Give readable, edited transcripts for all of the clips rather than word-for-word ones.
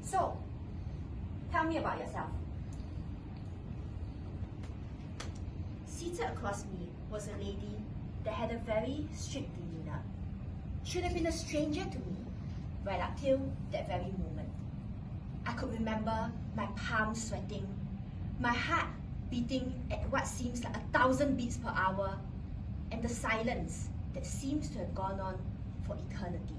So, tell me about yourself. Seated across me was a lady that had a very strict demeanor. Should have been a stranger to me right up till that very moment. I could remember my palms sweating, my heart beating at what seems like 1,000 beats per hour, and the silence that seems to have gone on for eternity.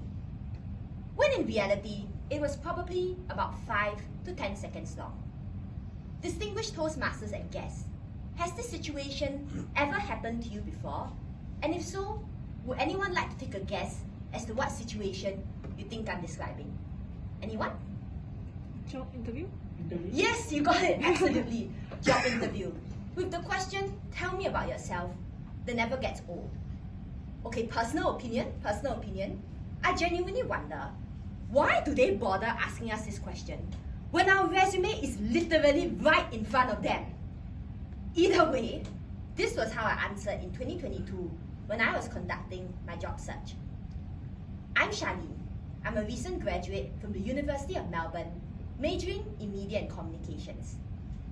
When in reality, it was probably about 5 to 10 seconds long. Distinguished Toastmasters and guests, has this situation ever happened to you before? And if so, would anyone like to take a guess as to what situation you think I'm describing? Anyone? Job interview? Yes, you got it, absolutely. Job interview. With the question, tell me about yourself, that never gets old. Okay, personal opinion. I genuinely wonder, why do they bother asking us this question when our resume is literally right in front of them? Either way, this was how I answered in 2022 when I was conducting my job search. I'm Charlene. I'm a recent graduate from the University of Melbourne, majoring in Media and Communications.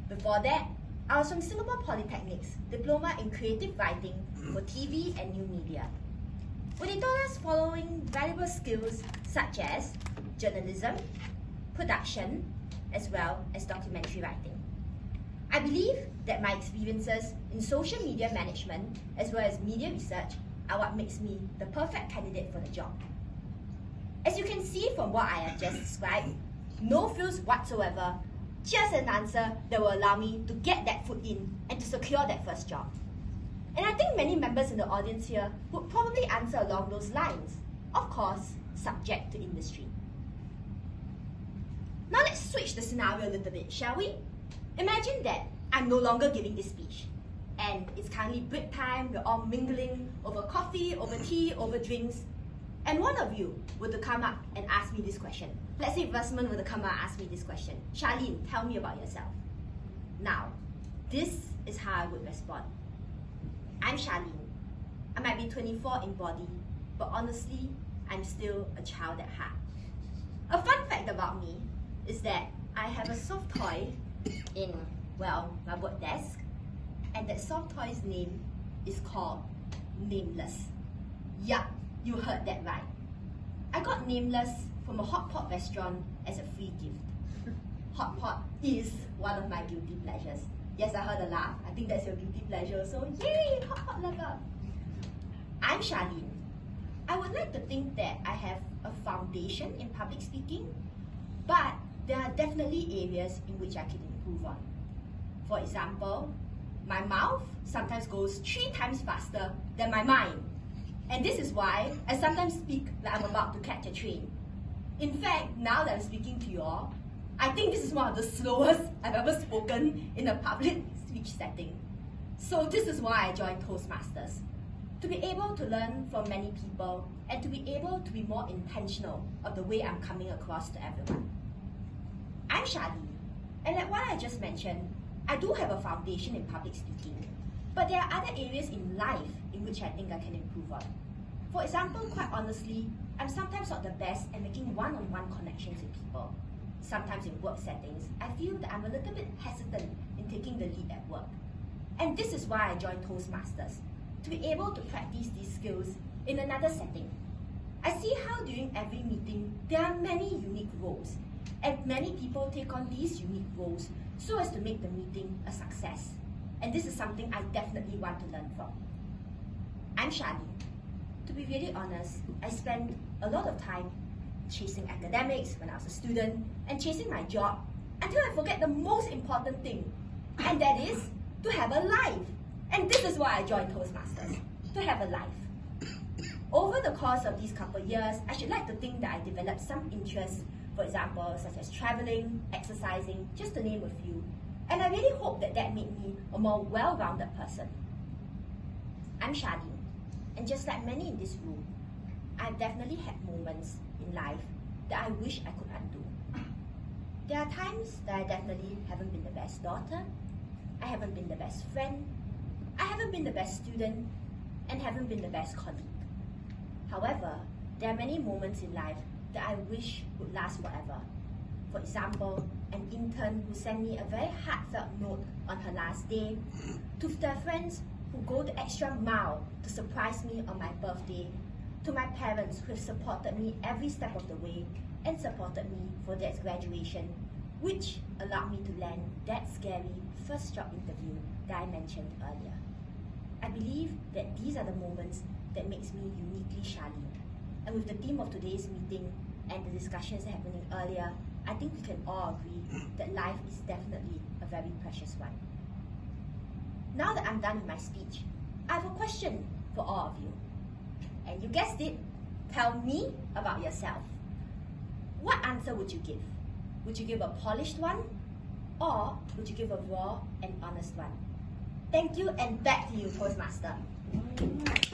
Before that, I was from Singapore Polytechnic's Diploma in Creative Writing for TV and New Media, where they taught us following valuable skills such as journalism, production, as well as documentary writing. I believe that my experiences in social media management as well as media research are what makes me the perfect candidate for the job. As you can see from what I have just described, no frills whatsoever, just an answer that will allow me to get that foot in and to secure that first job. And I think many members in the audience here would probably answer along those lines, of course, subject to industry. Now let's switch the scenario a little bit, shall we? Imagine that I'm no longer giving this speech, and it's currently break time, we're all mingling over coffee, over tea, over drinks, and one of you were to come up and ask me this question. Let's say Versman were to come up and ask me this question. Charlene, tell me about yourself. Now, this is how I would respond. I'm Charlene. I might be 24 in body, but honestly, I'm still a child at heart. A fun fact about me is that I have a soft toy in, well, my work desk, and that soft toy's name is called Nameless. Yup, you heard that right. I got Nameless from a hot pot restaurant as a free gift. Hot pot is one of my guilty pleasures. Yes, I heard a laugh. I think that's your guilty pleasure, so yay, hot pot lover. I'm Charlene. I would like to think that I have a foundation in public speaking, but there are definitely areas in which I can improve on. For example, my mouth sometimes goes 3 times faster than my mind. And this is why I sometimes speak like I'm about to catch a train. In fact, now that I'm speaking to you all, I think this is one of the slowest I've ever spoken in a public speech setting. So this is why I joined Toastmasters, to be able to learn from many people and to be able to be more intentional of the way I'm coming across to everyone. I'm Charlene, and like what I just mentioned, I do have a foundation in public speaking, but there are other areas in life in which I think I can improve on. For example, quite honestly, I'm sometimes not the best at making one-on-one connections with people. Sometimes in work settings, I feel that I'm a little bit hesitant in taking the lead at work. And this is why I joined Toastmasters, to be able to practice these skills in another setting. I see how during every meeting, there are many unique roles, and many people take on these unique roles so as to make the meeting a success. And this is something I definitely want to learn from. I'm Charlene. To be really honest, I spent a lot of time chasing academics when I was a student and chasing my job until I forget the most important thing, and that is to have a life. And this is why I joined Toastmasters, to have a life. Over the course of these couple of years, I should like to think that I developed some interests, for example, such as traveling, exercising, just to name a few. And I really hope that that made me a more well-rounded person. I'm Charlene, and just like many in this room, I've definitely had moments in life that I wish I could undo. There are times that I definitely haven't been the best daughter, I haven't been the best friend, I haven't been the best student, and haven't been the best colleague. However, there are many moments in life that I wish would last forever. For example, an intern who sent me a very heartfelt note on her last day, to the friends who go the extra mile to surprise me on my birthday, to my parents who have supported me every step of the way and supported me for that graduation, which allowed me to land that scary first job interview that I mentioned earlier. I believe that these are the moments that makes me uniquely Charlene. And with the theme of today's meeting and the discussions happening earlier, I think we can all agree that life is definitely a very precious one. Now that I'm done with my speech, I have a question for all of you. And you guessed it, tell me about yourself. What answer would you give? Would you give a polished one? Or would you give a raw and honest one? Thank you, and back to you, Toastmaster.